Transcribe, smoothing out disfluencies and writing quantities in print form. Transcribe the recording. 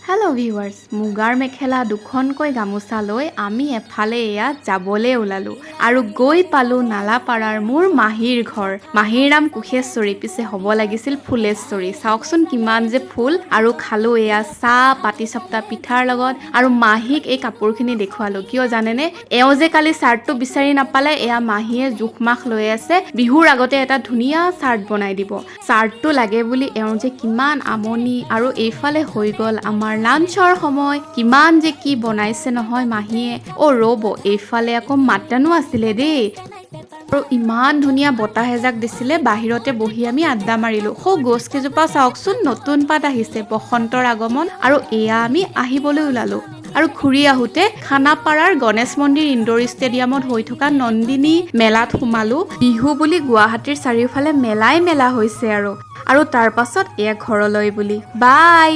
Hello' viewers, মুগাৰ মেখেলা দুখনকৈ গামোচা লৈ আমি এফালে ইয়াত যাবলৈ ওলালোঁ আৰু গৈ পালোঁ নালাপাৰাৰ মোৰ মাহীৰ ঘৰ। মাহীৰ নাম কোষেশ্বৰী, পিছে হ'ব লাগিছিল ফুলেশ্বৰী। চাওকচোন কিমান যে ফুল। আৰু খালোঁ এয়া চাহ পাটিচপ্তা পিঠাৰ লগত আৰু মাহীক এই কাপোৰখিনি দেখুৱালোঁ। কিয় জানেনে, এওঁ যে কালি চাৰ্টটো বিচাৰি নাপালে, এয়া মাহীয়ে জোখমাখ লৈ আছে বিহুৰ আগতে এটা ধুনীয়া চাৰ্ট বনাই দিব। চাৰ্টটো লাগে বুলি এওঁ যে কিমান আমনি। আৰু এইফালে হৈ গ'ল আমাৰ লাঞ্চৰ সময়। কিমান যে কি বনাইছে নহয় মাহীয়ে। ৰ'ব, এইফালে আকৌ মাটনো আছিলে দেই। আৰু ইমান ধুনীয়া বতাহ এজাক দিছিলে, বাহিৰতে বহি আমি আড্ডা মাৰিলোঁ। গছ কেইজোপা চাওকচোন, নতুন পাত আহিছে, বসন্তৰ আগমন। আৰু এয়া আমি আহিবলৈ ওলালোঁ। আৰু ঘূৰি আহোঁতে খানাপাৰাৰ গণেশ মন্দিৰ ইনডোৰ ষ্টেডিয়ামত হৈ থকা নন্দিনী মেলাত সোমালোঁ। বিহু বুলি গুৱাহাটীৰ চাৰিওফালে মেলাই মেলা হৈছে আৰু তাৰ পাছত এয়া ঘৰলৈ বুলি। বাই।